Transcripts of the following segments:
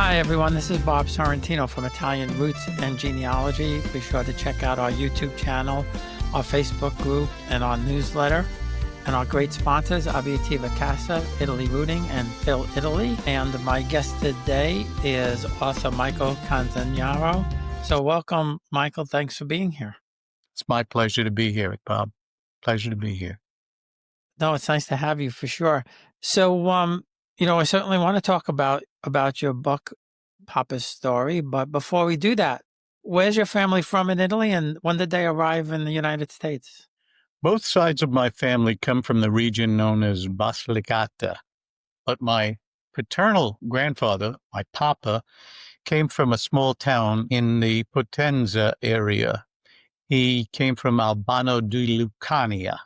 Hi, everyone. This is Bob Sorrentino from Italian Roots and Genealogy. Be sure to check out our YouTube channel, our Facebook group, and our newsletter. And our great sponsors, Abitativa Casa, Italy Rooting, and Phil Italy. And my guest today is author Michael Canzanaro. So welcome, Michael. Thanks for being here. It's my pleasure to be here, Bob. Pleasure to be here. No, it's nice to have you for sure. So, I certainly want to talk about your book, Papa's Story. But before we do that, where's your family from in Italy, and when did they arrive in the United States? Both sides of my family come from the region known as Basilicata, but my paternal grandfather, my papa, came from a small town in the Potenza area. He came from Albano di Lucania.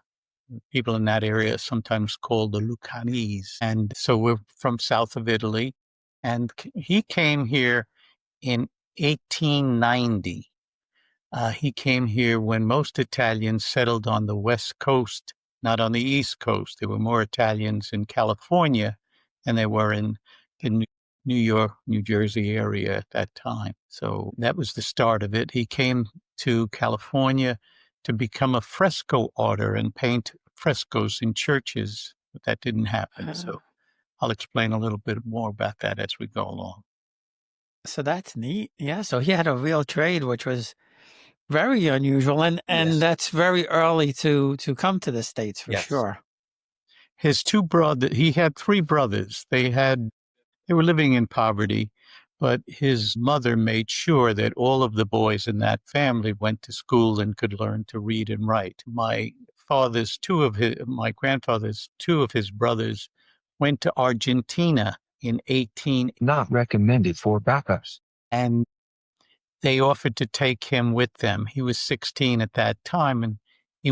People in that area sometimes called the Lucanese. And so we're from south of Italy. And he came here in 1890. He came here when most Italians settled on the West Coast, not on the East Coast. There were more Italians in California than there were in the New York, New Jersey area at that time. So that was the start of it. He came to California to become a fresco artist and paint frescoes in churches, but that didn't happen. So I'll explain a little bit more about that as we go along. So that's neat. Yeah. So he had a real trade, which was very unusual, and Yes. that's very early to come to the States for Yes. sure. His two brothers, he had three brothers. They were living in poverty, but his mother made sure that all of the boys in that family went to school and could learn to read and write. My grandfather's two of his brothers went to Argentina in 18. Not recommended for backups. And they offered to take him with them. He was 16 at that time, and he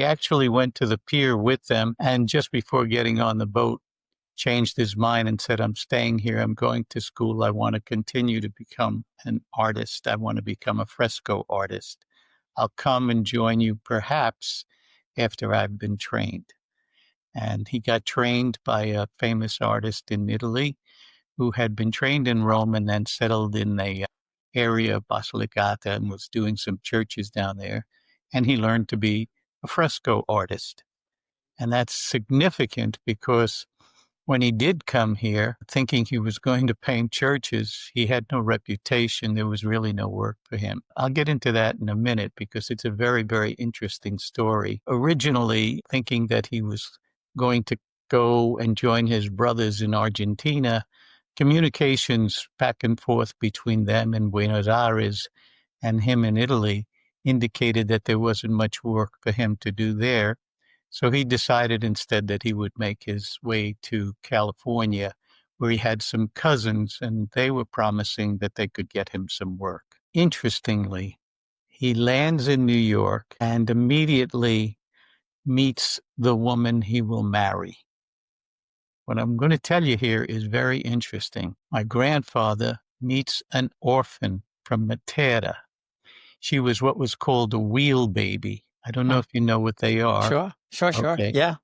actually went to the pier with them, and just before getting on the boat, changed his mind and said, I'm staying here. I'm going to school. I want to continue to become an artist. I want to become a fresco artist. I'll come and join you perhaps after I've been trained. And he got trained by a famous artist in Italy who had been trained in Rome and then settled in the area of Basilicata and was doing some churches down there. And he learned to be a fresco artist. And that's significant because when he did come here, thinking he was going to paint churches, he had no reputation. There was really no work for him. I'll get into that in a minute because it's a very, very interesting story. Originally, thinking that he was going to go and join his brothers in Argentina, communications back and forth between them in Buenos Aires and him in Italy indicated that there wasn't much work for him to do there. So he decided instead that he would make his way to California, where he had some cousins, and they were promising that they could get him some work. Interestingly, he lands in New York and immediately meets the woman he will marry. What I'm going to tell you here is very interesting. My grandfather meets an orphan from Matera. She was what was called a wheel baby. I don't know if you know what they are. Sure. Okay. Yeah.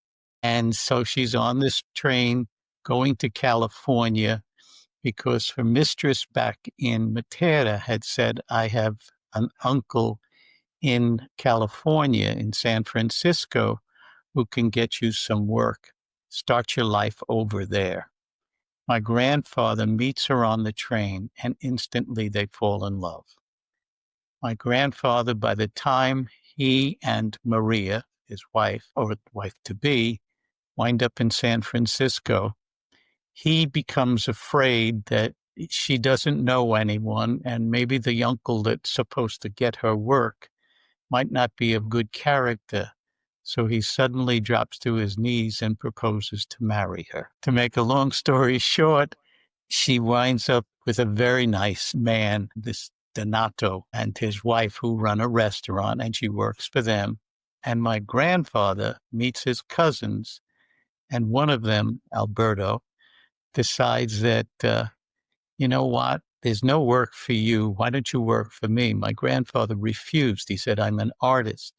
And so she's on this train going to California because her mistress back in Matera had said, I have an uncle in California, in San Francisco, who can get you some work. Start your life over there. My grandfather meets her on the train, and instantly they fall in love. My grandfather, by the time he and Maria, his wife, or wife-to-be, wind up in San Francisco, he becomes afraid that she doesn't know anyone, and maybe the uncle that's supposed to get her work might not be of good character. So he suddenly drops to his knees and proposes to marry her. To make a long story short, she winds up with a very nice man, this Donato, and his wife, who run a restaurant, and she works for them. And my grandfather meets his cousins, and one of them, Alberto, decides that, you know what, there's no work for you. Why don't you work for me? My grandfather refused. He said, I'm an artist.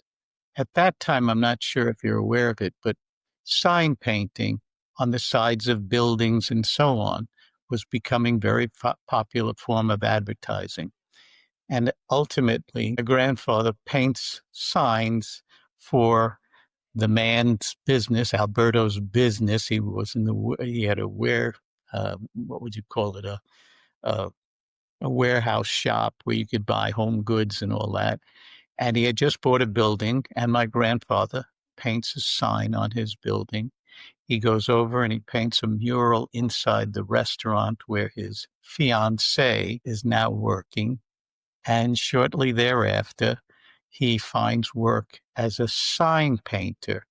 At that time, I'm not sure if you're aware of it, but sign painting on the sides of buildings and so on was becoming very popular form of advertising. And ultimately, my grandfather paints signs for the man's business, Alberto's business. He was he had what would you call it? A warehouse shop where you could buy home goods and all that. And he had just bought a building, and my grandfather paints a sign on his building. He goes over and he paints a mural inside the restaurant where his fiancée is now working. And shortly thereafter, he finds work as a sign painter.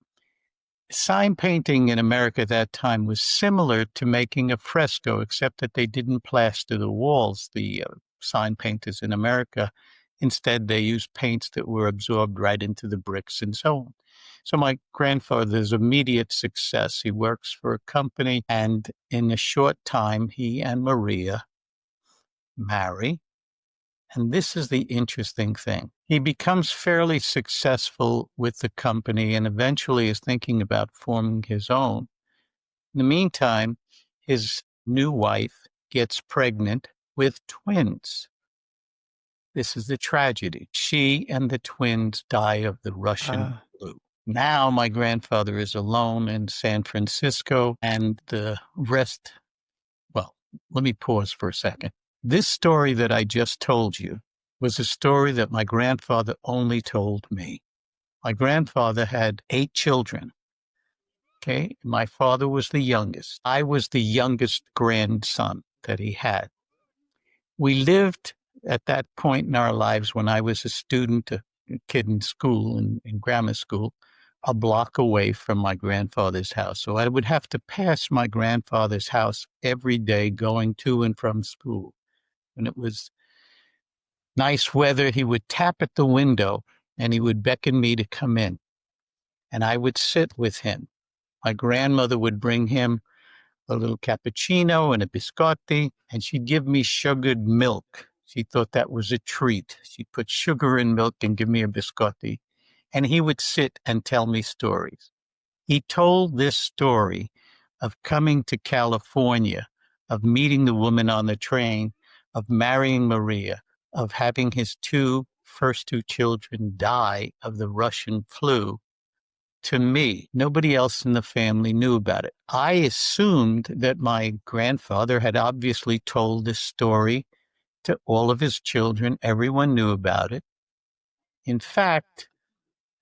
Sign painting in America at that time was similar to making a fresco, except that they didn't plaster the walls, the sign painters in America. Instead, they used paints that were absorbed right into the bricks and so on. So my grandfather's immediate success, he works for a company, and in a short time, he and Maria marry. And this is the interesting thing. He becomes fairly successful with the company and eventually is thinking about forming his own. In the meantime, his new wife gets pregnant with twins. This is the tragedy. She and the twins die of the Russian flu. Now my grandfather is alone in San Francisco, and the rest, well, let me pause for a second. This story that I just told you was a story that my grandfather only told me. My grandfather had 8 children. Okay. My father was the youngest. I was the youngest grandson that he had. We lived at that point in our lives when I was a student, a kid in school, in grammar school, a block away from my grandfather's house. So I would have to pass my grandfather's house every day going to and from school. When it was nice weather, he would tap at the window and he would beckon me to come in. And I would sit with him. My grandmother would bring him a little cappuccino and a biscotti, and she'd give me sugared milk. She thought that was a treat. She'd put sugar in milk and give me a biscotti. And he would sit and tell me stories. He told this story of coming to California, of meeting the woman on the train, of marrying Maria, of having his first two children die of the Russian flu. To me, nobody else in the family knew about it. I assumed that my grandfather had obviously told this story to all of his children. Everyone knew about it. In fact,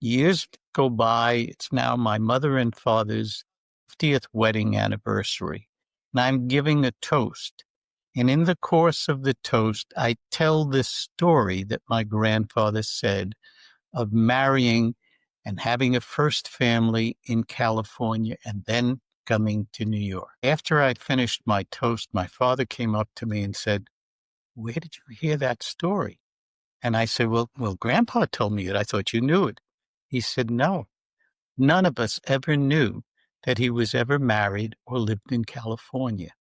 years go by. It's now my mother and father's 50th wedding anniversary, and I'm giving a toast. And in the course of the toast, I tell this story that my grandfather said of marrying and having a first family in California and then coming to New York. After I finished my toast, my father came up to me and said, "Where did you hear that story?" And I said, well, Grandpa told me it. I thought you knew it. He said, no, none of us ever knew that he was ever married or lived in California.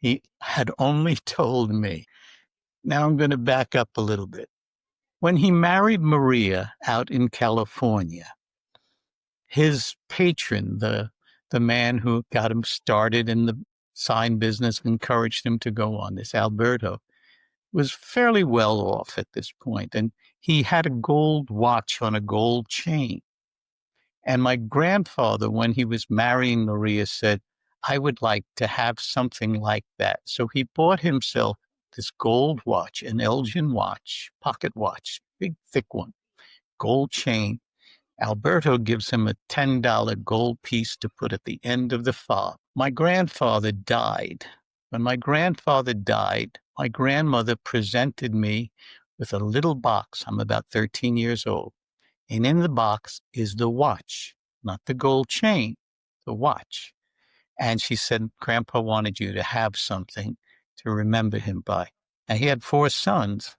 He had only told me. Now I'm going to back up a little bit. When he married Maria out in California, his patron, the man who got him started in the sign business, encouraged him to go on, this Alberto, was fairly well off at this point. And he had a gold watch on a gold chain. And my grandfather, when he was marrying Maria, said, I would like to have something like that. So he bought himself this gold watch, an Elgin watch, pocket watch, big, thick one, gold chain. Alberto gives him a $10 gold piece to put at the end of the fob. My grandfather died. When my grandfather died, my grandmother presented me with a little box. I'm about 13 years old. And in the box is the watch, not the gold chain, the watch. And she said, Grandpa wanted you to have something to remember him by. And he had 4 sons.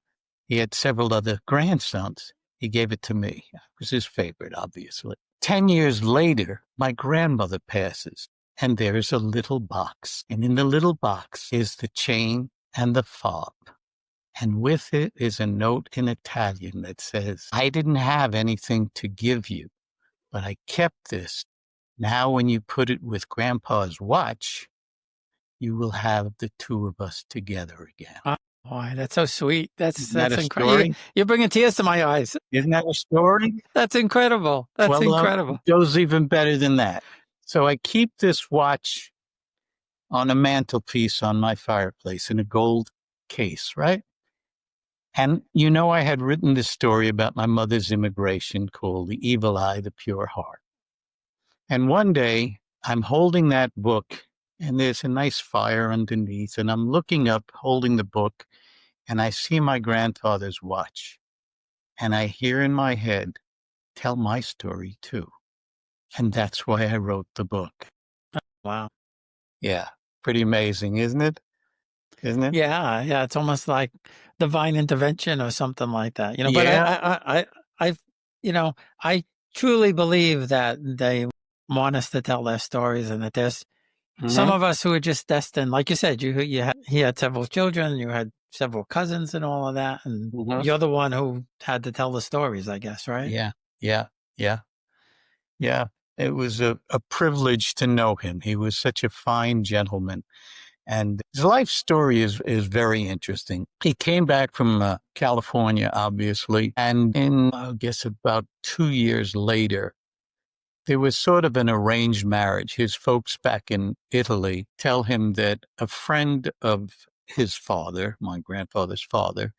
He had several other grandsons. He gave it to me. It was his favorite, obviously. 10 years later, my grandmother passes, and there's a little box. And in the little box is the chain and the fob. And with it is a note in Italian that says, I didn't have anything to give you, but I kept this. Now, when you put it with Grandpa's watch, you will have the two of us together again. Oh, boy, that's so sweet. Isn't that a incredible. story? You're bringing tears to my eyes. Isn't that a story? That's incredible. That's incredible. It goes even better than that. So I keep this watch on a mantelpiece on my fireplace in a gold case, right? And I had written this story about my mother's immigration called The Evil Eye, the Pure Heart. And one day I'm holding that book and there's a nice fire underneath, and I'm looking up, holding the book, and I see my grandfather's watch. And I hear in my head, tell my story too. And that's why I wrote the book. Wow. Yeah. Pretty amazing, isn't it? Yeah. It's almost like divine intervention or something like that. But Yeah. I truly believe that they want us to tell their stories, and that there's some of us who are just destined. Like you said, he had several children, you had several cousins and all of that, and you're the one who had to tell the stories, I guess, right? Yeah. It was a privilege to know him. He was such a fine gentleman. And his life story is very interesting. He came back from California, obviously, and in, I guess, about 2 years later, there was sort of an arranged marriage. His folks back in Italy tell him that a friend of his father, my grandfather's father,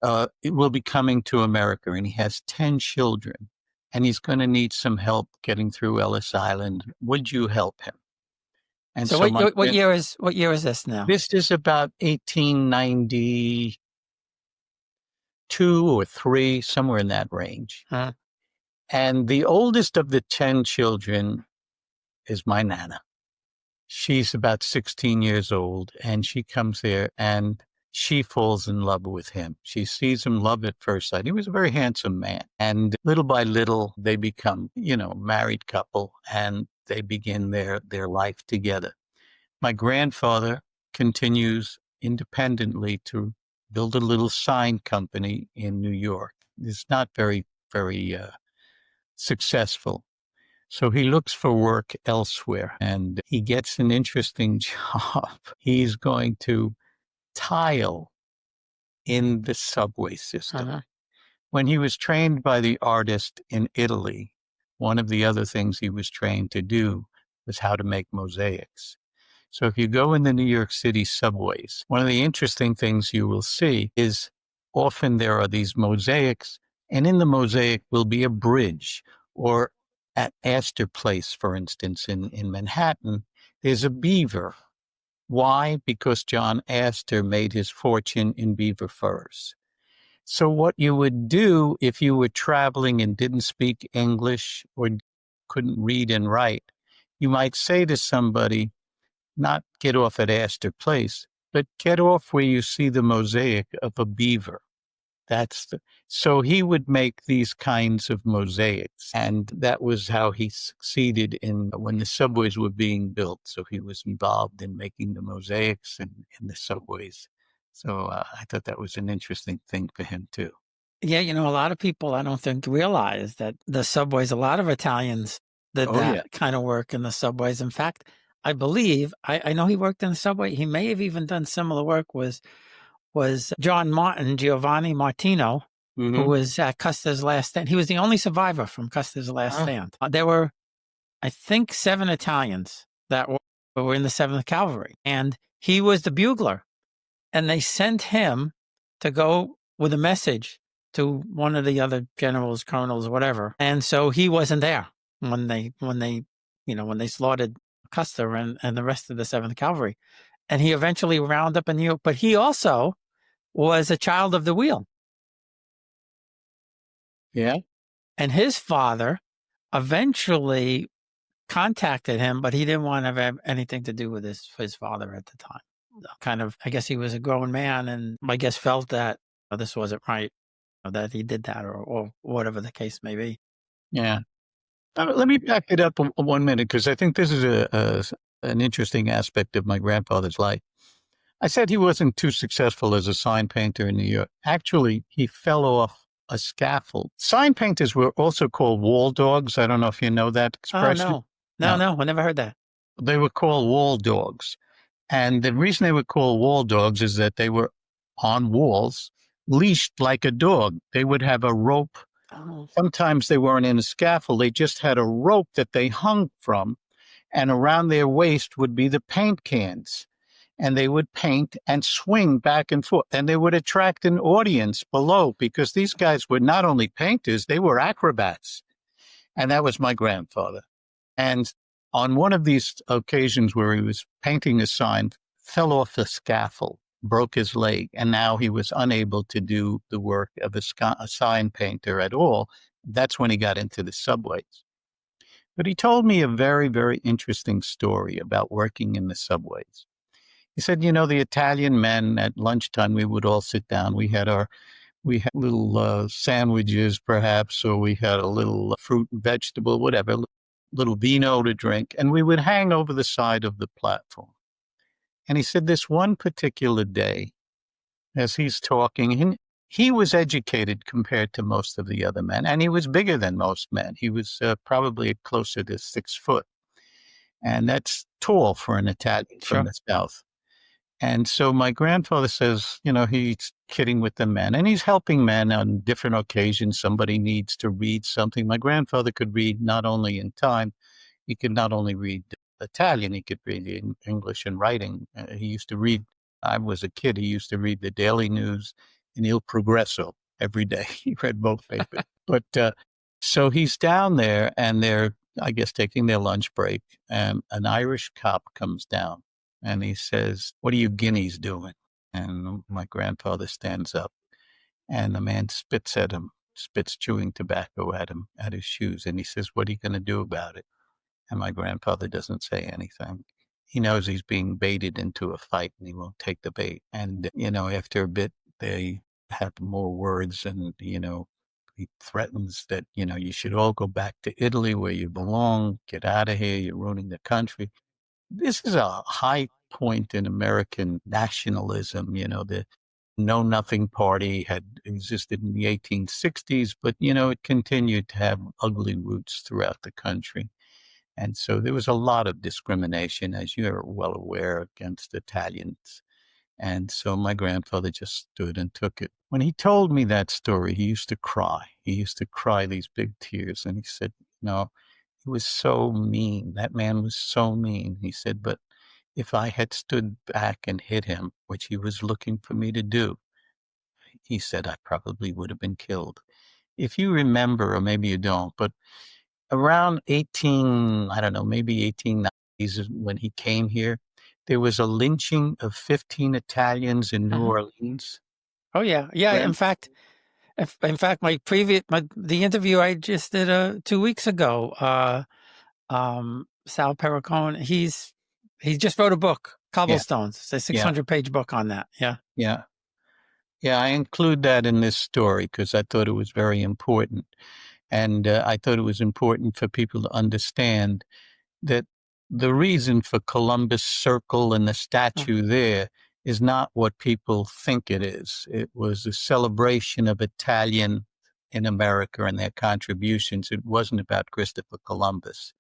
will be coming to America, and he has 10 children, and he's going to need some help getting through Ellis Island. Would you help him? And so what year is this now? This is about 1892 or 3, somewhere in that range. Huh. And the oldest of the 10 children is my Nana. She's about 16 years old, and she comes there and she falls in love with him. She sees him, love at first sight. He was a very handsome man. And little by little, they become, married couple, and they begin their life together. My grandfather continues independently to build a little sign company in New York. It's not very, very successful. So he looks for work elsewhere, and he gets an interesting job. He's going to tile in the subway system. Uh-huh. When he was trained by the artist in Italy, one of the other things he was trained to do was how to make mosaics. So if you go in the New York City subways, one of the interesting things you will see is often there are these mosaics, and in the mosaic will be a bridge. Or at Astor Place, for instance, in Manhattan, there's a beaver. Why? Because John Astor made his fortune in beaver furs. So what you would do if you were traveling and didn't speak English or couldn't read and write, you might say to somebody, not get off at Astor Place, but get off where you see the mosaic of a beaver. So he would make these kinds of mosaics, and that was how he succeeded when the subways were being built. So he was involved in making the mosaics in the subways. So I thought that was an interesting thing for him too. Yeah, a lot of people, I don't think, realize that the subways, a lot of Italians did kind of work in the subways. In fact, I believe, I know he worked in the subway. He may have even done similar work was Giovanni Martino, who was at Custer's Last Stand. He was the only survivor from Custer's Last Stand. There were, I think, 7 Italians that were in the 7th Cavalry, and he was the bugler. And they sent him to go with a message to one of the other generals, colonels, whatever. And so he wasn't there when they slaughtered Custer and the rest of the 7th Cavalry. And he eventually wound up in New York, but he also was a child of the wheel. Yeah. And his father eventually contacted him, but he didn't want to have anything to do with his father at the time. Kind of, I guess he was a grown man, and I guess felt that this wasn't right, that he did that, or whatever the case may be. Yeah. Let me back it up 1 minute, because I think this is an interesting aspect of my grandfather's life. I said he wasn't too successful as a sign painter in New York. Actually, he fell off a scaffold. Sign painters were also called wall dogs. I don't know if you know that expression. Oh, no, I never heard that. They were called wall dogs. And the reason they were called wall dogs is that they were on walls, leashed like a dog. They would have a rope. Oh, Sometimes they weren't in a scaffold. They just had a rope that they hung from, and around their waist would be the paint cans. And they would paint and swing back and forth. And they would attract an audience below because these guys were not only painters, they were acrobats. And that was my grandfather. And on one of these occasions where he was painting a sign, fell off the scaffold, broke his leg, and now he was unable to do the work of a sign painter at all. That's when he got into the subways. But he told me a very, very interesting story about working in the subways. He said, the Italian men at lunchtime, we would all sit down. We had little sandwiches, perhaps, or we had a little fruit and vegetable, whatever, little vino to drink, and we would hang over the side of the platform. And he said this one particular day, as he's talking, and he was educated compared to most of the other men, and he was bigger than most men. He was probably closer to 6 foot, and that's tall for an Italian from the South. And so my grandfather says, he's kidding with the men, and he's helping men on different occasions. Somebody needs to read something. My grandfather could read not only in time, he could not only read Italian, he could read English and writing. He used to read, I was a kid, he used to read the Daily News and Il Progresso every day. He read both papers. But so he's down there, and they're, I guess, taking their lunch break, and an Irish cop comes down. And he says, "What are you guineas doing?" And my grandfather stands up, and the man spits at him, spits chewing tobacco at him, at his shoes. And he says, "What are you going to do about it?" And my grandfather doesn't say anything. He knows he's being baited into a fight, and he won't take the bait. And, after a bit, they have more words, and, he threatens that, you should all go back to Italy where you belong, get out of here, you're ruining the country. This is a high point in American nationalism. The Know Nothing Party had existed in the 1860s, but, it continued to have ugly roots throughout the country. And so there was a lot of discrimination, as you're well aware, against Italians. And so my grandfather just stood and took it. When he told me that story, he used to cry. He used to cry these big tears. And he said, he was so mean. That man was so mean. He said, but if I had stood back and hit him, which he was looking for me to do, he said, I probably would have been killed. If you remember, or maybe you don't, but around maybe 1890s, when he came here, there was a lynching of 15 Italians in New Orleans. Oh, yeah. Yeah. Right. In fact, the interview I just did 2 weeks ago, Sal Perricone, he just wrote a book, Cobblestones. It's a 600-page book on that. Yeah. Yeah. Yeah. I include that in this story because I thought it was very important. And I thought it was important for people to understand that the reason for Columbus Circle and the statue there is not what people think it is. It was a celebration of Italian in America and their contributions. It wasn't about Christopher Columbus.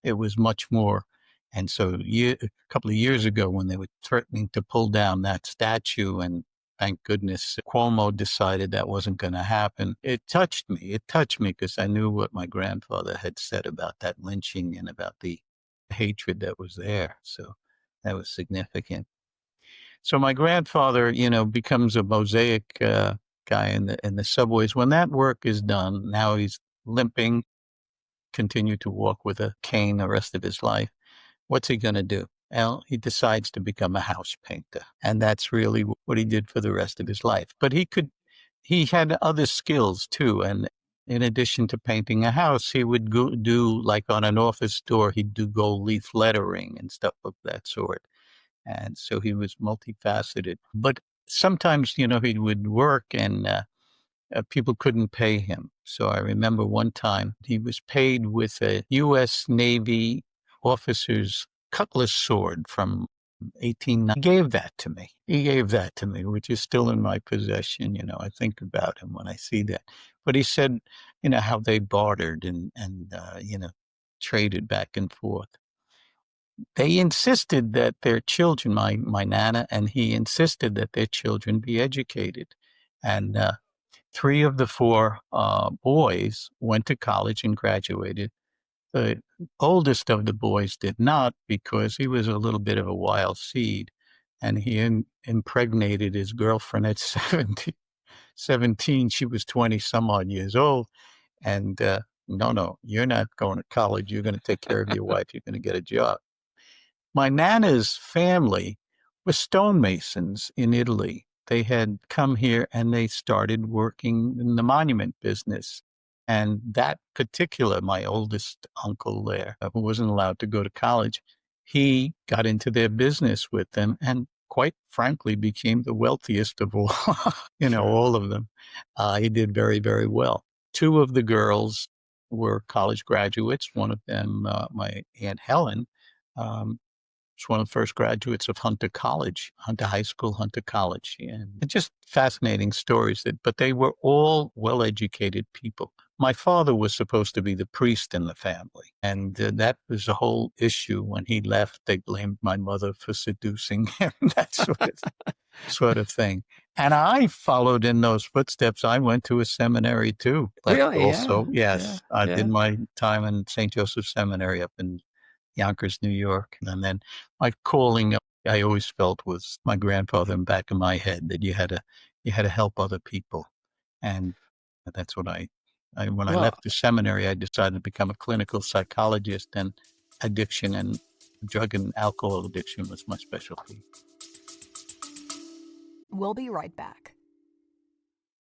It was much more. And so a couple of years ago, when they were threatening to pull down that statue, and thank goodness Cuomo decided that wasn't going to happen, it touched me. It touched me because I knew what my grandfather had said about that lynching and about the hatred that was there. So that was significant. So my grandfather, becomes a mosaic guy in the subways. When that work is done, now he's limping, continue to walk with a cane the rest of his life. What's he going to do? Well, he decides to become a house painter. And that's really what he did for the rest of his life. But he had other skills too. And in addition to painting a house, he would do, like on an office door, he'd do gold leaf lettering and stuff of that sort. And so he was multifaceted. But sometimes, he would work and people couldn't pay him. So I remember one time he was paid with a U.S. Navy officer's cutlass sword from 1890. He gave that to me, which is still in my possession. I think about him when I see that. But he said, how they bartered and traded back and forth. they insisted that their children, my nana and he insisted that their children be educated. And 3 of the 4 boys went to college and graduated. The oldest of the boys did not because he was a little bit of a wild seed, and he impregnated his girlfriend at 17. She was 20 some odd years old. And no, you're not going to college. You're going to take care of your wife. You're going to get a job. My Nana's family was stonemasons in Italy. They had come here and they started working in the monument business. And that particular, my oldest uncle there, who wasn't allowed to go to college, he got into their business with them and quite frankly became the wealthiest of all, all of them. He did very, very well. 2 of the girls were college graduates. One of them, my Aunt Helen, was one of the first graduates of Hunter College, Hunter High School, Hunter College. And just fascinating stories, but they were all well-educated people. My father was supposed to be the priest in the family, and that was a whole issue. When he left, they blamed my mother for seducing him, that sort of thing. And I followed in those footsteps. I went to a seminary too. Really? Also, Yeah. yes, I did my time in St. Joseph Seminary up in Yonkers, New York. And then my calling, I always felt, was my grandfather in the back of my head, that you had to help other people. And that's what when I left the seminary, I decided to become a clinical psychologist, and addiction and drug and alcohol addiction was my specialty. We'll be right back.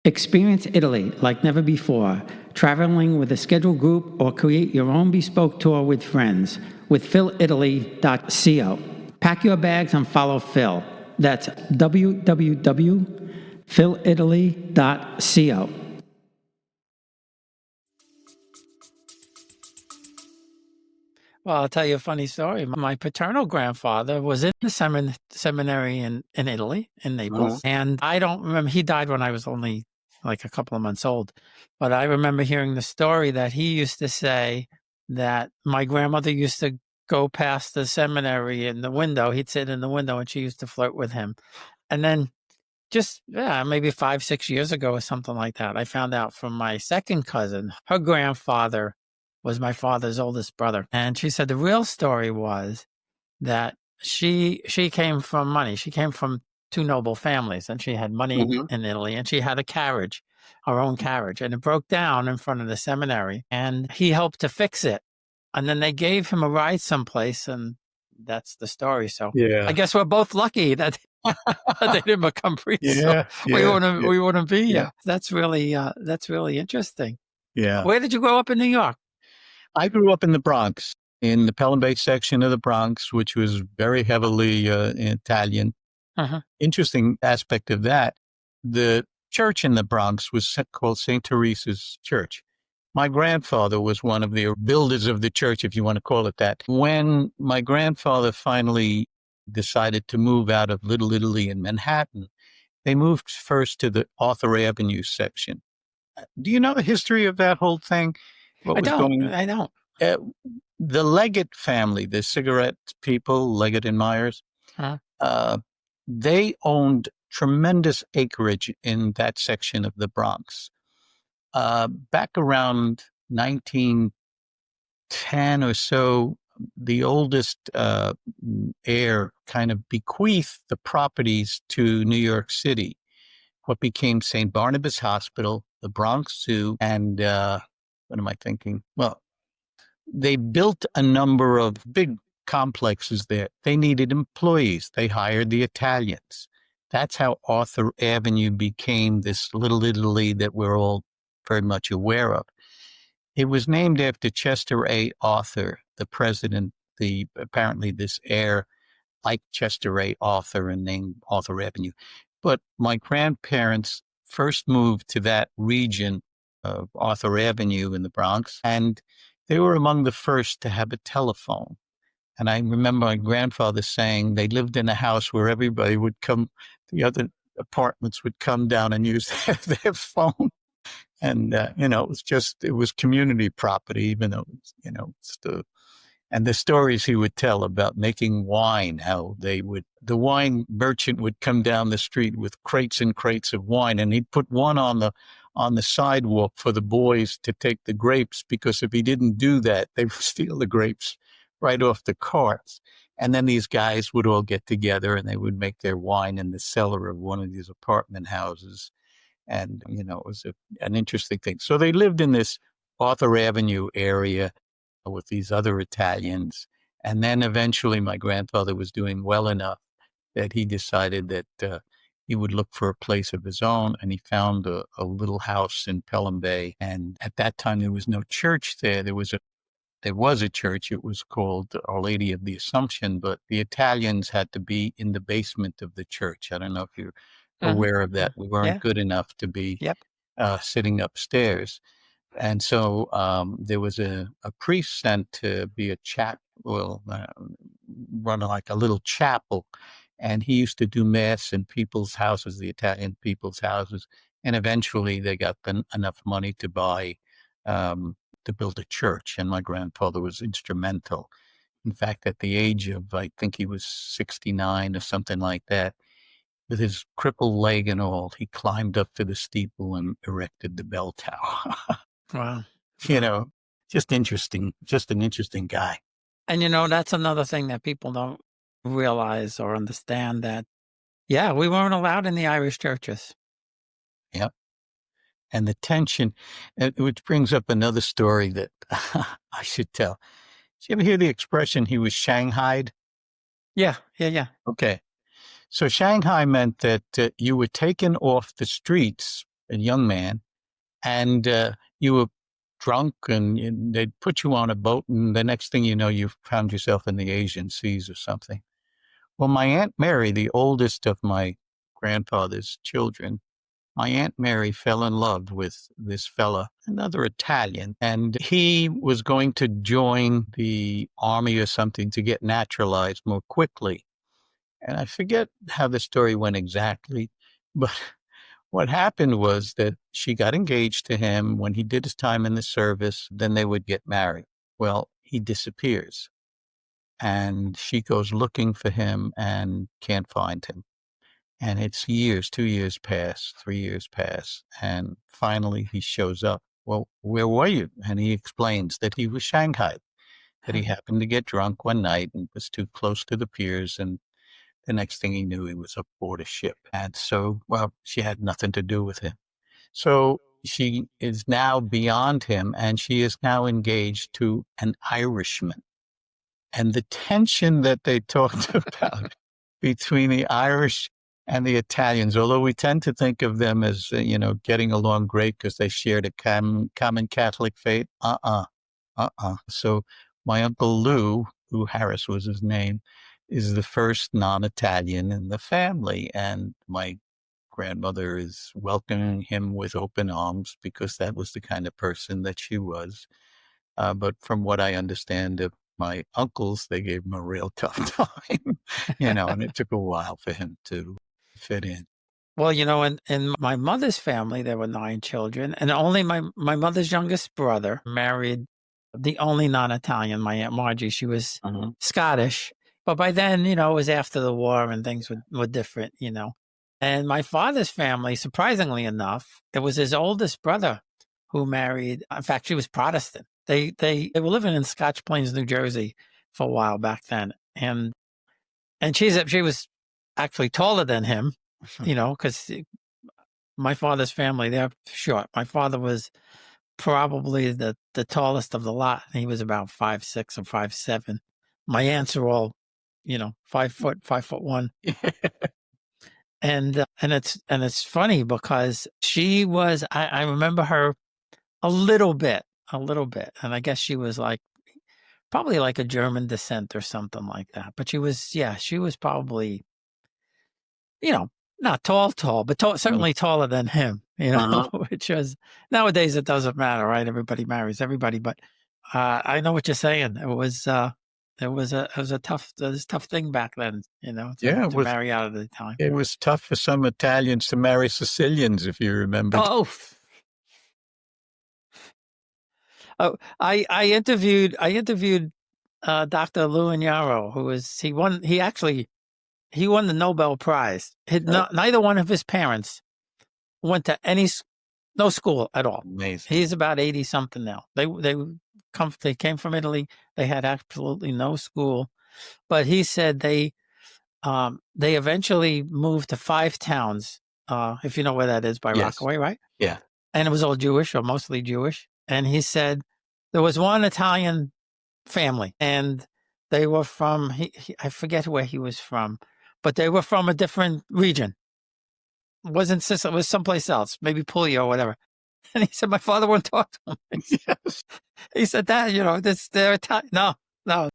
Experience Italy like never before, traveling with a scheduled group or create your own bespoke tour with friends with philitaly.co. Pack your bags and follow Phil. That's www.philitaly.co. Well, I'll tell you a funny story. My paternal grandfather was in the seminary in Italy, in Naples. Mm-hmm. And I don't remember, he died when I was only like a couple of months old. But I remember hearing the story that he used to say that my grandmother used to go past the seminary in the window. He'd sit in the window and she used to flirt with him. And then maybe 5-6 years ago or something like that, I found out from my second cousin, her grandfather was my father's oldest brother. And she said the real story was that she came from money. She came from 2 noble families, and she had money in Italy, and she had a carriage, her own carriage, and it broke down in front of the seminary, and he helped to fix it. And then they gave him a ride someplace, and that's the story. So I guess we're both lucky that they didn't become priests. We wouldn't be here. That's really interesting. Yeah. Where did you grow up in New York? I grew up in the Bronx, in the Pelham Bay section of the Bronx, which was very heavily Italian. Uh-huh. Interesting aspect of that, the church in the Bronx was called St. Teresa's Church. My grandfather was one of the builders of the church, if you want to call it that. When my grandfather finally decided to move out of Little Italy in Manhattan, they moved first to the Arthur Avenue section. Do you know the history of that whole thing? I don't. The Leggett family, the cigarette people, Leggett and Myers, they owned tremendous acreage in that section of the Bronx. Back around 1910 or so, the oldest heir kind of bequeathed the properties to New York City, what became St. Barnabas Hospital, the Bronx Zoo, and what am I thinking? Well, they built a number of big complexes there. They needed employees. They hired the Italians. That's how Arthur Avenue became this Little Italy that we're all very much aware of. It was named after Chester A. Arthur, the president. Apparently this heir liked Chester A. Arthur and named Arthur Avenue. But my grandparents first moved to that region of Arthur Avenue in the Bronx, and they were among the first to have a telephone. And I remember my grandfather saying they lived in a house where everybody would come, the other apartments would come down and use their phone. And, it was community property, even though, And the stories he would tell about making wine, how the wine merchant would come down the street with crates and crates of wine, and he'd put one on the sidewalk for the boys to take the grapes, because if he didn't do that, they would steal the grapes right off the carts. And then these guys would all get together and they would make their wine in the cellar of one of these apartment houses. And, it was an interesting thing. So they lived in this Arthur Avenue area with these other Italians. And then eventually my grandfather was doing well enough that he decided that he would look for a place of his own. And he found a little house in Pelham Bay. And at that time, there was no church there. There was a church. It was called Our Lady of the Assumption, but the Italians had to be in the basement of the church. I don't know if you're aware of that. We weren't good enough to be sitting upstairs. And so there was a priest sent to be run like a little chapel. And he used to do mass in people's houses, the Italian people's houses. And eventually they got enough money to buy, to build a church. And my grandfather was instrumental. In fact, at the age of, I think he was 69 or something like that, with his crippled leg and all, he climbed up to the steeple and erected the bell tower. Wow. Just interesting, just an interesting guy. And, that's another thing that people don't realize or understand, that, we weren't allowed in the Irish churches. Yep. And the tension, which brings up another story that I should tell. Did you ever hear the expression, he was shanghaied? Yeah. Okay. So Shanghai meant that you were taken off the streets, a young man, and you were drunk, and they'd put you on a boat, and the next thing you know, you found yourself in the Asian seas or something. Well, my Aunt Mary, the oldest of my grandfather's children, my Aunt Mary fell in love with this fella, another Italian, and he was going to join the army or something to get naturalized more quickly. And I forget how the story went exactly, but what happened was that she got engaged to him when he did his time in the service, then they would get married. Well, he disappears, and she goes looking for him and can't find him. And it's years, 2 years pass, 3 years pass, and finally he shows up. Well, where were you? And he explains that he was shanghaied, that he happened to get drunk one night and was too close to the piers, and the next thing he knew, he was aboard a ship. And so, she had nothing to do with him. So she is now beyond him, and she is now engaged to an Irishman. And the tension that they talked about between the Irish and the Italians, although we tend to think of them as, getting along great because they shared a common Catholic faith. So my Uncle Lou Harris was his name, is the first non-Italian in the family. And my grandmother is welcoming him with open arms because that was the kind of person that she was. But from what I understand of my uncles, they gave him a real tough time, and it took a while for him to fit in. Well, in my mother's family, there were 9 children, and only my mother's youngest brother married the only non-Italian, my Aunt Margie. She was Scottish. But by then, it was after the war and things were different, And my father's family, surprisingly enough, it was his oldest brother who married. In fact, she was Protestant. They were living in Scotch Plains, New Jersey for a while back then. And she was actually taller than him, because my father's family, they're short. My father was probably the tallest of the lot. And he was about 5'6" or 5'7". My aunts are all 5 foot, 5'1". And it's funny because she was, I remember her a little bit. And I guess she was probably like a German descent or something like that. But she was probably, not tall, but certainly taller than him, which was, nowadays it doesn't matter, right? Everybody marries everybody. But I know what you're saying. It was a tough thing back then, to marry out of the time. It was tough for some Italians to marry Sicilians, if you remember. I interviewed Dr. Luignaro, he won the Nobel Prize. Neither one of his parents went to no school at all. Amazing. He's about 80 something now. They came from Italy. They had absolutely no school, but he said they eventually moved to Five Towns, if you know where that is, by Yes. Rockaway, right? Yeah. And it was all Jewish, or mostly Jewish. And he said there was one Italian family, and they were from, I forget where he was from, but they were from a different region. It wasn't Sicily, it was someplace else, maybe Puglia or whatever. And he said, my father wouldn't talk to him. Yes. He said that, they're Italian. No.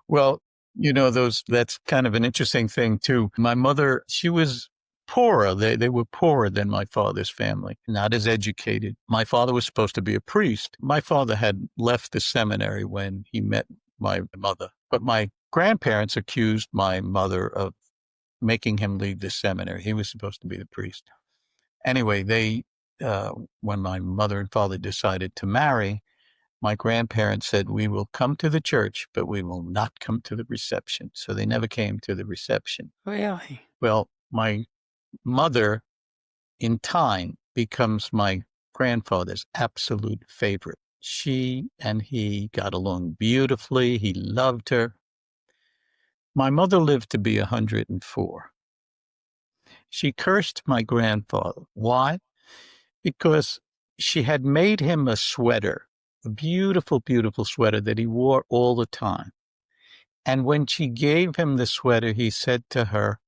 Well, that's kind of an interesting thing too. My mother, she was poorer. They were poorer than my father's family, not as educated. My father was supposed to be a priest. My father had left the seminary when he met my mother, but my grandparents accused my mother of making him leave the seminary. He was supposed to be the priest. Anyway, when my mother and father decided to marry, my grandparents said, we will come to the church, but we will not come to the reception. So they never came to the reception. Really? Well, my mother, in time, becomes my grandfather's absolute favorite. She and he got along beautifully. He loved her. My mother lived to be 104. She cursed my grandfather. Why? Because she had made him a sweater, a beautiful, beautiful sweater that he wore all the time. And when she gave him the sweater, he said to her,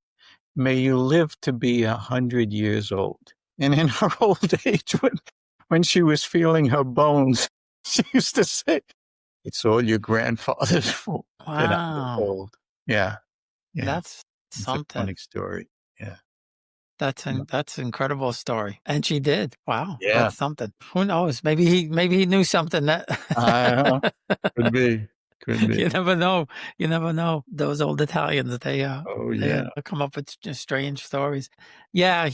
may you live to be 100 years old. And in her old age, when she was feeling her bones, she used to say, it's all your grandfather's fault that I'm old. Yeah. That's something. It's a funny story. Yeah. That's an incredible story. And she did. Wow. Yeah. That's something. Who knows? Maybe he knew something that could be. You never know. Those old Italians, they come up with just strange stories. Yeah,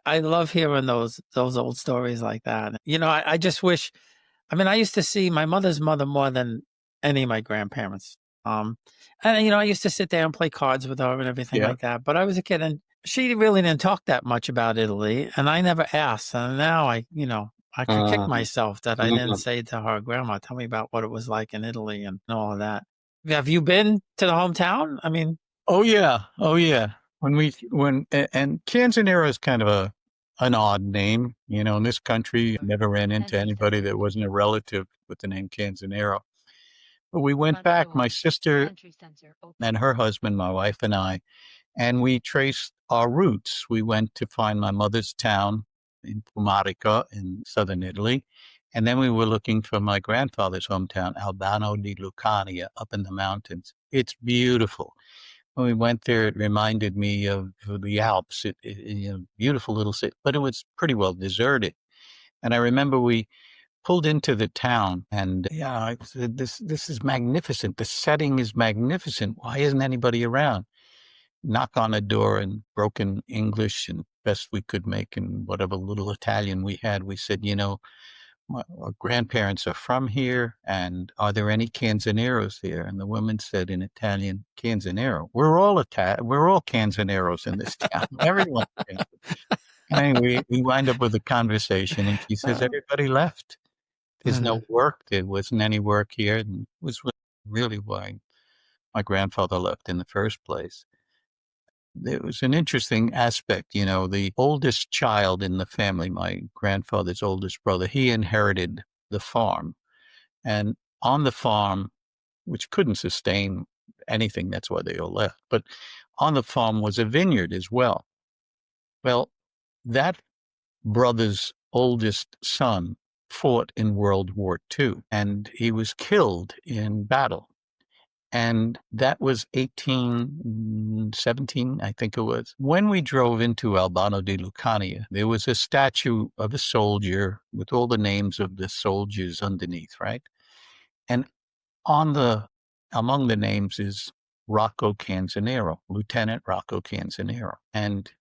I love hearing those old stories like that. I just wish, I used to see my mother's mother more than any of my grandparents. And I used to sit there and play cards with her and everything like that. But I was a kid, and she really didn't talk that much about Italy, and I never asked. And now I could kick myself that I didn't say to her, Grandma, tell me about what it was like in Italy and all of that. Have you been to the hometown? Oh yeah. And Canzanaro is kind of an odd name, in this country. I never ran into anybody that wasn't a relative with the name Canzanaro. But we went back, my sister and her husband, my wife and I, and we traced our roots. We went to find my mother's town in Pumarica in southern Italy. And then we were looking for my grandfather's hometown, Albano di Lucania, up in the mountains. It's beautiful. When we went there, it reminded me of the Alps. Beautiful little city, but it was pretty well deserted. And I remember we pulled into the town, and I said, this is magnificent. The setting is magnificent. Why isn't anybody around? Knock on a door in broken English and best we could make in whatever little Italian we had. We said, our grandparents are from here, and are there any Canzaneros here? And the woman said in Italian, Canzanaro. We're all Canzaneros in this town. Everyone. Anyway, we wind up with a conversation, and she says, everybody left. There's no work. There wasn't any work here. And it was really why my grandfather left in the first place. There was an interesting aspect, the oldest child in the family, my grandfather's oldest brother, he inherited the farm. And on the farm, which couldn't sustain anything, that's why they all left, but on the farm was a vineyard as well. Well, that brother's oldest son fought in World War II, and he was killed in battle. And that was 1817, I think it was. When we drove into Albano di Lucania, there was a statue of a soldier with all the names of the soldiers underneath, right? And among the names is Rocco Canzanaro, Lieutenant Rocco Canzanaro. And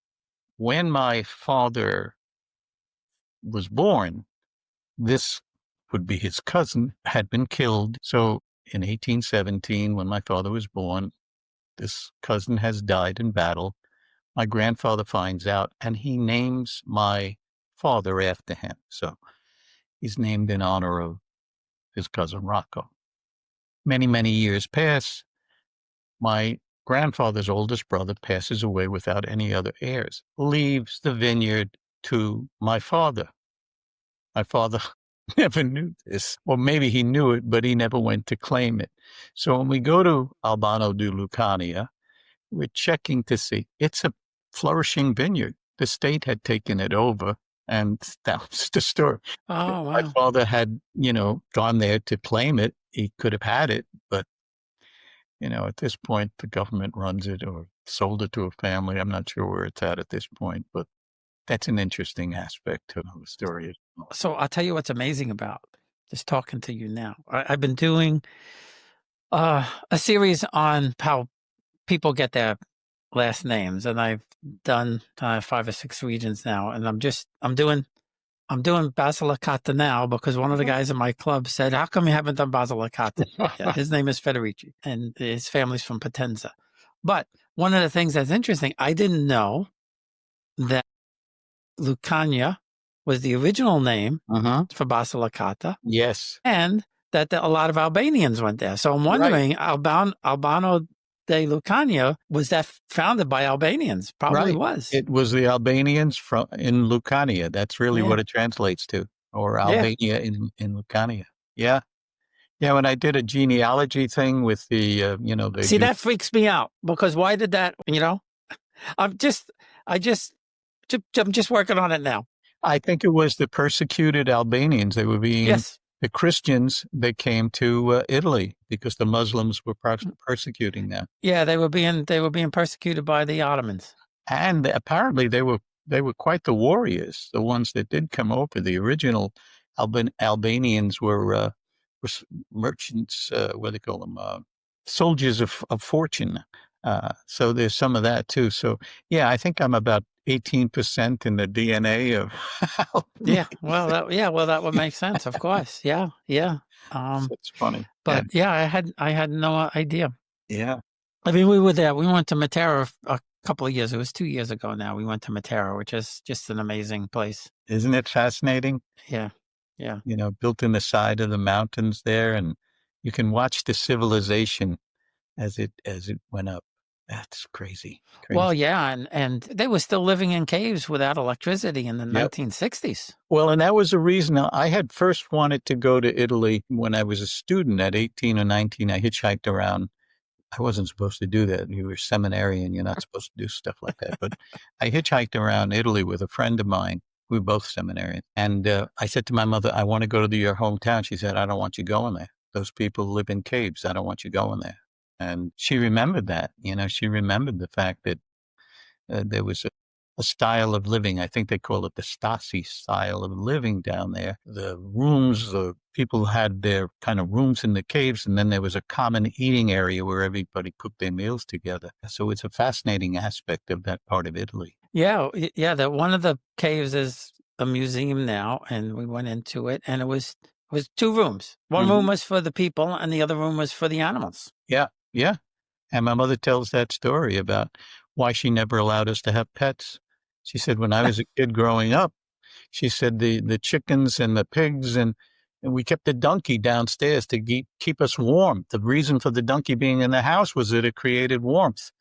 when my father was born, this would be his cousin, had been killed. So in 1817, when my father was born, this cousin has died in battle. My grandfather finds out, and he names my father after him. So he's named in honor of his cousin Rocco. Many, many years pass. My grandfather's oldest brother passes away without any other heirs, leaves the vineyard to my father. My father never knew this, or maybe he knew it, but he never went to claim it. So when we go to Albano di Lucania, we're checking to see it's a flourishing vineyard. The state had taken it over, and that was the story. Oh, My wow. father had, gone there to claim it. He could have had it, but at this point, the government runs it or sold it to a family. I'm not sure where it's at this point, but that's an interesting aspect to the story. So I'll tell you what's amazing about just talking to you now. I've been doing a series on how people get their last names, and I've done 5 or 6 regions now, and I'm doing Basilicata now because one of the guys in my club said, "How come you haven't done Basilicata?" Yeah, his name is Federici, and his family's from Potenza. But one of the things that's interesting, I didn't know that Lucania was the original name for Basilicata. Yes. And that a lot of Albanians went there. So I'm wondering, Albano de Lucania, was that founded by Albanians? Probably was. It was the Albanians in Lucania. That's really what it translates to, or Albania in Lucania. Yeah. Yeah, when I did a genealogy thing with the, See, that freaks me out because why did that, I'm just working on it now. I think it was the persecuted Albanians. They were being the Christians. They came to Italy because the Muslims were persecuting them. Yeah, they were being persecuted by the Ottomans, and apparently they were quite the warriors. The ones that did come over, the original Albanians were merchants. What do they call them? Soldiers of fortune. So there's some of that too. So yeah, I think I'm about 18% in the DNA of. Well, that would make sense. Of course. Yeah. It's funny. But I had no idea. Yeah. I mean, we were there. We went to Matera a couple of years. It was 2 years ago now. We went to Matera, which is just an amazing place. Isn't it fascinating? Yeah. Built in the side of the mountains there, and you can watch the civilization as it went up. That's crazy. Well, yeah, and they were still living in caves without electricity in the 1960s. Well, and that was the reason I had first wanted to go to Italy when I was a student at 18 or 19. I hitchhiked around. I wasn't supposed to do that. You were a seminarian. You're not supposed to do stuff like that. But I hitchhiked around Italy with a friend of mine. We were both seminarians. And I said to my mother, I want to go to your hometown. She said, I don't want you going there. Those people live in caves. I don't want you going there. And she remembered that, she remembered the fact that there was a style of living. I think they call it the Stasi style of living down there. The rooms, the people had their kind of rooms in the caves, and then there was a common eating area where everybody cooked their meals together. So it's a fascinating aspect of that part of Italy. Yeah. One of the caves is a museum now, and we went into it, and it was 2 rooms. One room was for the people, and the other room was for the animals. Yeah. And my mother tells that story about why she never allowed us to have pets. She said, when I was a kid growing up, she said the chickens and the pigs and we kept the donkey downstairs to keep us warm. The reason for the donkey being in the house was that it created warmth.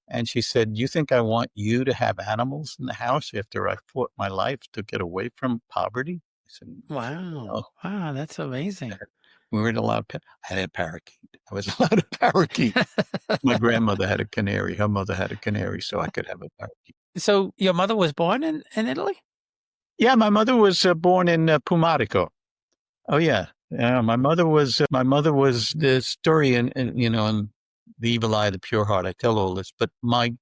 And she said, you think I want you to have animals in the house after I fought my life to get away from poverty? I said, wow. Wow, that's amazing. We weren't allowed pet. I had a parakeet. I was allowed a parakeet. My grandmother had a canary. Her mother had a canary, so I could have a parakeet. So your mother was born in Italy? Yeah, my mother was born in Pumarico. Oh yeah, my mother was the story in in The Evil Eye, the Pure Heart. I tell all this, but my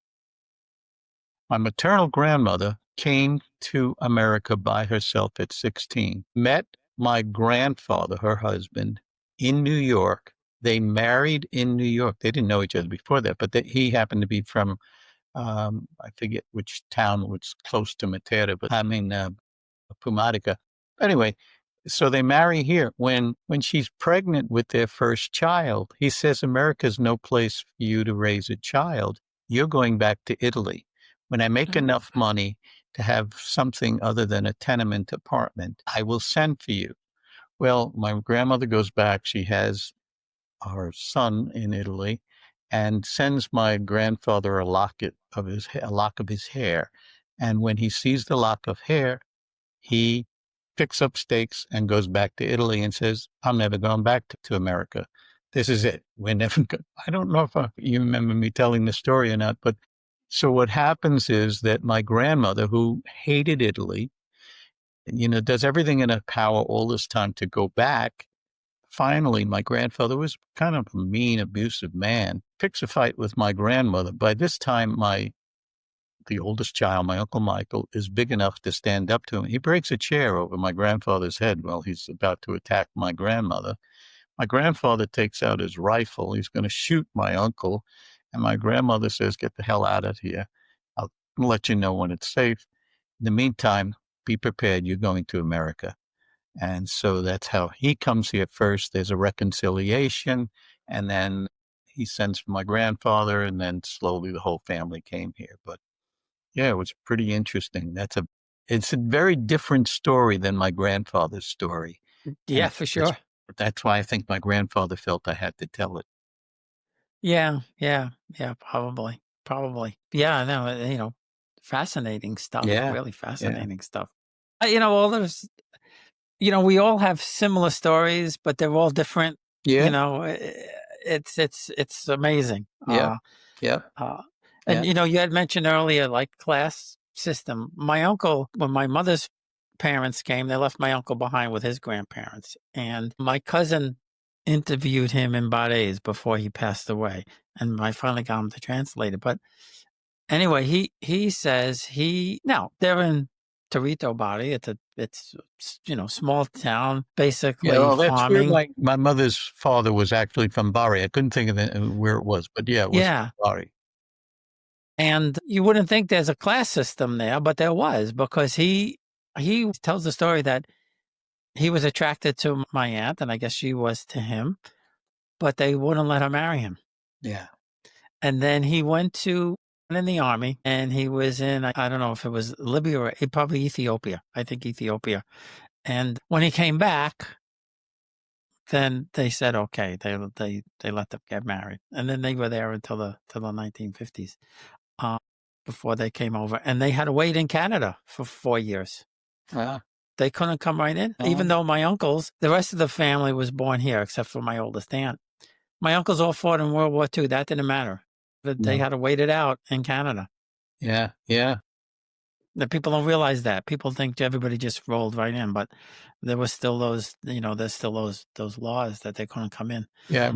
maternal grandmother came to America by herself at 16. Met my grandfather, her husband, in New York. They married in New York. They didn't know each other before that, but he happened to be from, I forget which town was close to Matera, but Pumarica. Anyway, So they marry here. When she's pregnant with their first child, he says, America's no place for you to raise a child. You're going back to Italy. When I make enough money to have something other than a tenement apartment, I will send for you. Well, my grandmother goes back. She has our son in Italy and sends my grandfather a lock of his hair. And when he sees the lock of hair, he picks up stakes and goes back to Italy and says, I'm never going back to America. This is it. We're never going. I don't know if you remember me telling the story or not, but so what happens is that my grandmother, who hated Italy, does everything in her power all this time to go back. Finally, my grandfather was kind of a mean, abusive man, picks a fight with my grandmother. By this time, the oldest child, my Uncle Michael, is big enough to stand up to him. He breaks a chair over my grandfather's head while he's about to attack my grandmother. My grandfather takes out his rifle. He's going to shoot my uncle. And my grandmother says, get the hell out of here. I'll let you know when it's safe. In the meantime, be prepared. You're going to America. And so that's how he comes here first. There's a reconciliation. And then he sends for my grandfather. And then slowly the whole family came here. But yeah, it was pretty interesting. It's a very different story than my grandfather's story. Yeah, for sure. That's why I think my grandfather felt I had to tell it. Yeah, probably. Yeah, no, fascinating stuff. Yeah, Really fascinating stuff. All those, we all have similar stories, but they're all different. Yeah. It's amazing. Yeah. And you had mentioned earlier, like class system. My uncle, when my mother's parents came, they left my uncle behind with his grandparents, and my cousin interviewed him in Barres before he passed away, and I finally got him to translate it. But anyway, he says now they're in Torito Bari. It's small town, basically that's farming. where my mother's father was actually from Bari. I couldn't think of where it was, but yeah, it was Bari. And you wouldn't think there's a class system there, but there was, because he tells the story that he was attracted to my aunt, and I guess she was to him, but they wouldn't let her marry him. Yeah. And then he went in the army, and he was in, I don't know if it was Libya or probably Ethiopia. I think Ethiopia. And when he came back, then they said, okay, they let them get married. And then they were there until the 1950s. Before they came over, and they had to wait in Canada for 4 years. They couldn't come right in, even though my uncles, the rest of the family was born here, except for my oldest aunt. My uncles all fought in World War II. That didn't matter. But they had to wait it out in Canada. Yeah. The people don't realize that. People think everybody just rolled right in, but there was still those, there's still those laws that they couldn't come in. Yeah,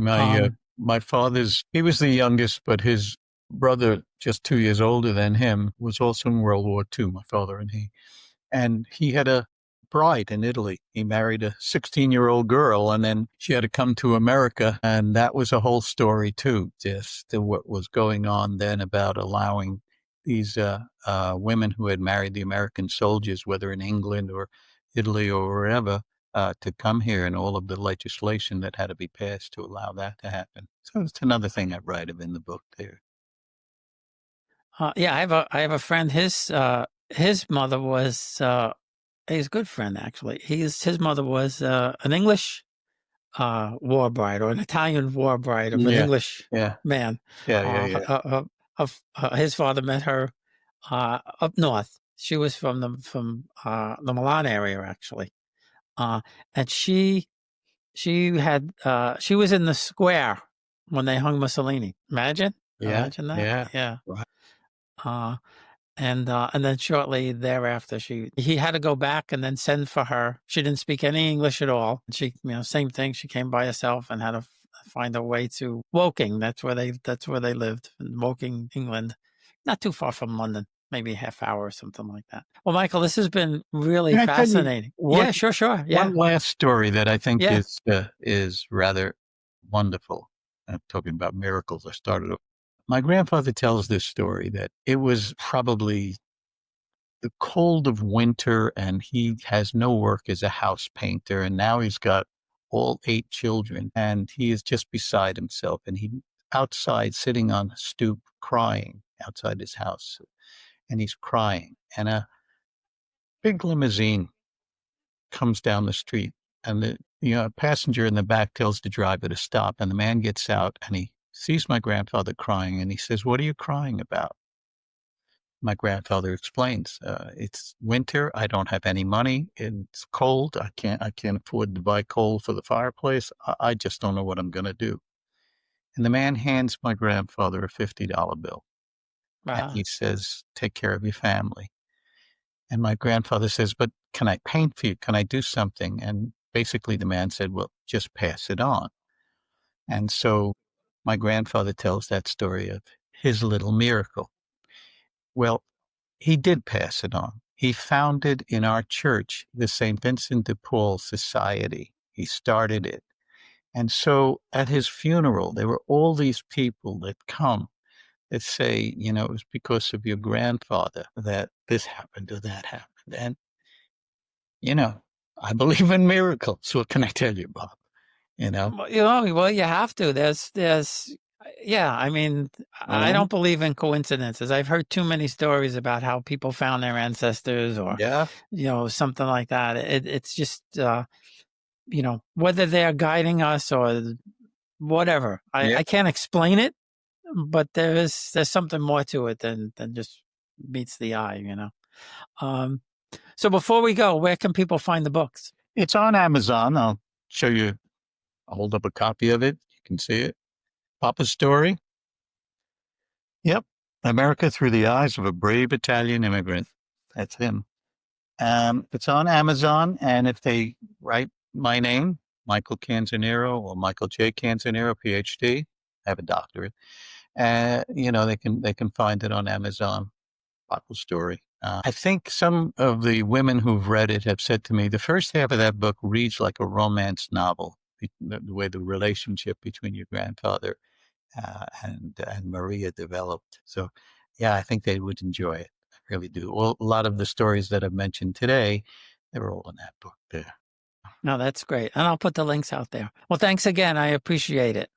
my father's, he was the youngest, but his brother, just 2 years older than him, was also in World War II, my father and he. And he had a bride in Italy. He married a 16-year-old girl, and then she had to come to America. And that was a whole story, too, just what was going on then about allowing these women who had married the American soldiers, whether in England or Italy or wherever, to come here, and all of the legislation that had to be passed to allow that to happen. So it's another thing I write of in the book there. I have a friend. His mother was he's a good friend, actually. His mother was an English war bride, or an Italian war bride of an English man. His father met her up north. She was from the Milan area, actually, and she was in the square when they hung Mussolini. Imagine that. Yeah. Right. And then shortly thereafter, he had to go back and then send for her. She didn't speak any English at all. She, same thing. She came by herself and had to find a way to Woking. That's where they lived, in Woking, England, not too far from London, maybe a half hour or something like that. Well, Michael, this has been really fascinating. Sure. Yeah. One last story that I think is rather wonderful. I'm talking about miracles. I started. My grandfather tells this story that it was probably the cold of winter, and he has no work as a house painter, and now he's got all 8 children, and he is just beside himself, and he outside sitting on a stoop crying outside his house, and he's crying, and a big limousine comes down the street, and a passenger in the back tells the driver to stop, and the man gets out and he sees my grandfather crying, and he says, "What are you crying about?" My grandfather explains, "It's winter. I don't have any money. It's cold. I can't afford to buy coal for the fireplace. I just don't know what I'm going to do." And the man hands my grandfather a $50 bill, and Wow. he says, "Take care of your family." And my grandfather says, "But can I paint for you? Can I do something?" And basically the man said, "Well, just pass it on." And so my grandfather tells that story of his little miracle. Well, he did pass it on. He founded in our church the St. Vincent de Paul Society. He started it. And so at his funeral, there were all these people that come that say, it was because of your grandfather that this happened or that happened. And, I believe in miracles. What can I tell you, Bob? Well, you have to. Yeah, I mean, I don't believe in coincidences. I've heard too many stories about how people found their ancestors or, Yeah. something like that. It's just, whether they're guiding us or whatever. Yeah. I can't explain it, but there's something more to it than just meets the eye, So before we go, where can people find the books? It's on Amazon. I'll show you. I'll hold up a copy of it. You can see it. Papa's Story. Yep. America Through the Eyes of a Brave Italian Immigrant. That's him. It's on Amazon. And if they write my name, Michael Canzanaro or Michael J. Canzanaro, PhD, I have a doctorate. They can find it on Amazon. Papa's Story. I think some of the women who've read it have said to me, the first half of that book reads like a romance novel, the way the relationship between your grandfather and Maria developed. So, yeah, I think they would enjoy it. I really do. Well, a lot of the stories that I've mentioned today, they were all in that book there. No, that's great. And I'll put the links out there. Well, thanks again. I appreciate it.